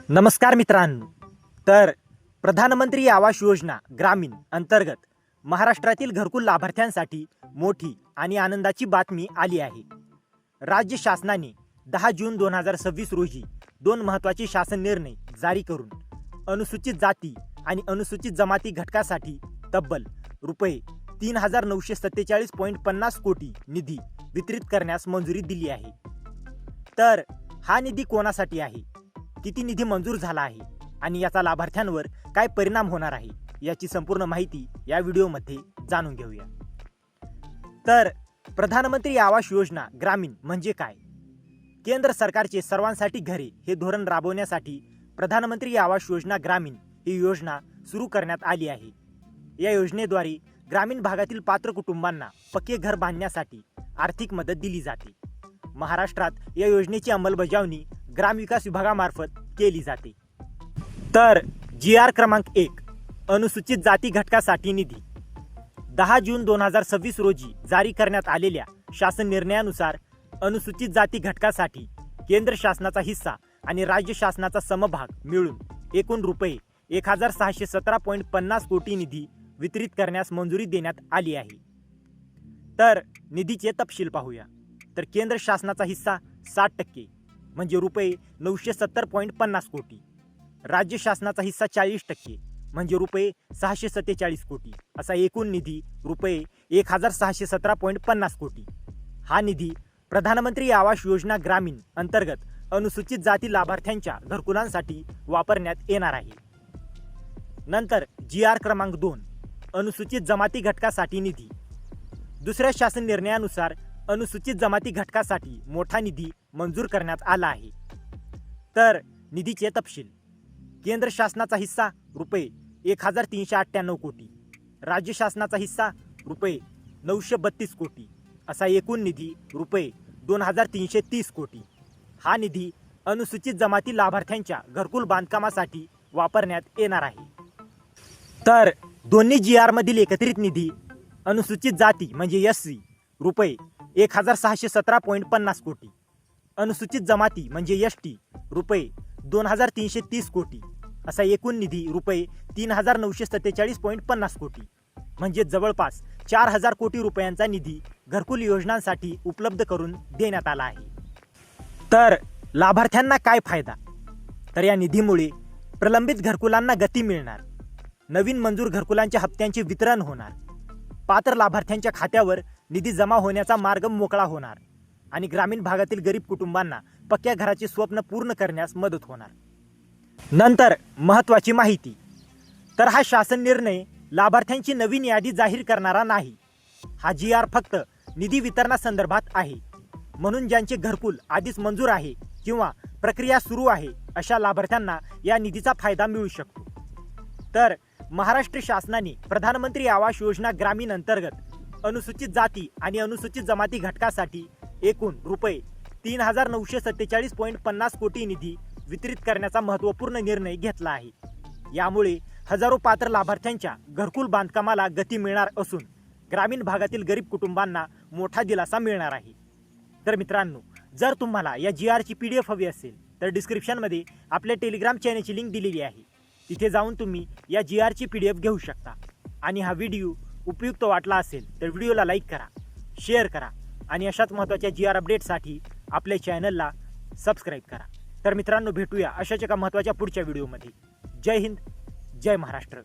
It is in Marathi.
नमस्कार मित्रांनो. तर प्रधानमंत्री आवास योजना ग्रामीण अंतर्गत महाराष्ट्रातील घरकुल लाभार्थ्यांसाठी मोठी आणि आनंदाची बातमी आली आहे. राज्य शासनाने 10 जून 2026 रोजी दोन महत्त्वाचे शासन निर्णय जारी करून अनुसूचित जाती आणि अनुसूचित जमाती घटकासाठी तब्बल रुपये 3,947.50 कोटी निधी वितरित करण्यास मंजुरी दिली आहे. तर हा निधी कोणासाठी आहे, किती निधी मंजूर झाला आहे आणि याचा लाभार्थ्यांवर काय परिणाम होणार आहे याची संपूर्ण माहिती या व्हिडिओमध्ये जाणून घेऊया. तर प्रधानमंत्री आवास योजना ग्रामीण म्हणजे काय? केंद्र सरकारचे सर्वांसाठी घरे हे धोरण राबवण्यासाठी प्रधानमंत्री आवास योजना ग्रामीण ही योजना सुरू करण्यात आली आहे. या योजनेद्वारे ग्रामीण भागातील पात्र कुटुंबांना पक्के घर बांधण्यासाठी आर्थिक मदत दिली जाते. महाराष्ट्रात या योजनेची अंमलबजावणी ग्रामविकास विभागामार्फत केली जाते. तर GR क्रमांक 1 अनुसूचित जाती घटकासाठी निधी 10 जून 2026 रोजी जारी करण्यात आलेल्या शासन निर्णयानुसार अनुसूचित जाती घटकासाठी केंद्र शासनाचा हिस्सा आणि राज्य शासनाचा समभाग मिळून एकूण रुपये 1,617.50 कोटी निधी वितरित करण्यास मंजुरी देण्यात आली आहे. तर निधीचे तपशील पाहूया. तर केंद्र शासनाचा हिस्सा 60% म्हणजे रुपये 970.50 कोटी, राज्य शासनाचा हिस्सा 40% म्हणजे रुपये 647 कोटी, असा एकूण निधी रुपये 1,617.50 कोटी. हा निधी प्रधानमंत्री आवास योजना ग्रामीण अंतर्गत अनुसूचित जाती लाभार्थ्यांच्या घरकुलांसाठी वापरण्यात येणार आहे. नंतर GR क्रमांक 2 अनुसूचित जमाती घटकासाठी निधी. दुसऱ्या शासन निर्णयानुसार अनुसूचित जमाती घटकासाठी मोठा निधी मंजूर करण्यात आला आहे. तर निधीचे तपशील: केंद्र शासनाचा हिस्सा रुपये 1,398 कोटी, राज्य शासनाचा हिस्सा रुपये 932 कोटी, असा एकूण निधी रुपये 2,330 कोटी. हा निधी अनुसूचित जमाती लाभार्थ्यांच्या घरकुल बांधकामासाठी वापरण्यात येणार आहे. तर दोन्ही GR मधील एकत्रित निधी अनुसूचित जाती म्हणजे SC रुपये 1,617.50 कोटी, अनुसूचित जमाती म्हणजे ST रुपये 2,330 कोटी, असा एकूण निधी रुपये 3,947.50 कोटी, म्हणजे जवळपास 4,000 कोटी रुपयांचा निधी घरकुल योजनांसाठी उपलब्ध करून देण्यात आला आहे. तर लाभार्थ्यांना काय फायदा? तर या निधीमुळे प्रलंबित घरकुलांना गती मिळणार, नवीन मंजूर घरकुलांच्या हप्त्यांचे वितरण होणार, पात्र लाभार्थ्यांच्या खात्यावर निधी जमा होण्याचा मार्ग मोकळा होणार आणि ग्रामीण भागातील गरीब कुटुंबांना पक्क्या घराचे स्वप्न पूर्ण करण्यास मदत होणार. नंतर महत्त्वाची माहिती. तर हा शासन निर्णय लाभार्थ्यांची नवीन यादी जाहीर करणारा नाही. हा GR फक्त निधी वितरणासंदर्भात आहे. म्हणून ज्यांचे घरकुल आधीच मंजूर आहे किंवा प्रक्रिया सुरू आहे अशा लाभार्थ्यांना या निधीचा फायदा मिळू शकतो. तर महाराष्ट्र शासनाने प्रधानमंत्री आवास योजना ग्रामीण अंतर्गत अनुसूचित जाती आणि अनुसूचित जमाती घटकासाठी एकूण रुपये 3,947.50 कोटी निधी वितरित करण्याचा महत्त्वपूर्ण निर्णय घेतला आहे. यामुळे हजारो पात्र लाभार्थ्यांच्या घरकुल बांधकामाला गती मिळणार असून ग्रामीण भागातील गरीब कुटुंबांना मोठा दिलासा मिळणार आहे. तर मित्रांनो, जर तुम्हाला या GRची PDF हवी असेल तर डिस्क्रिप्शनमध्ये आपल्या टेलिग्राम चॅनलची लिंक दिलेली आहे. तिथे जाऊन तुम्ही या GRची PDF घेऊ शकता. आणि हा व्हिडिओ उपयुक्त वाटला असेल तर व्हिडिओला लाईक करा, शेअर करा आणि अशाच महत्त्वाच्या GR अपडेटसाठी आपल्या चॅनलला सबस्क्राईब करा. तर मित्रांनो, भेटूया अशाच एका महत्त्वाच्या पुढच्या व्हिडिओमध्ये. जय हिंद, जय महाराष्ट्र.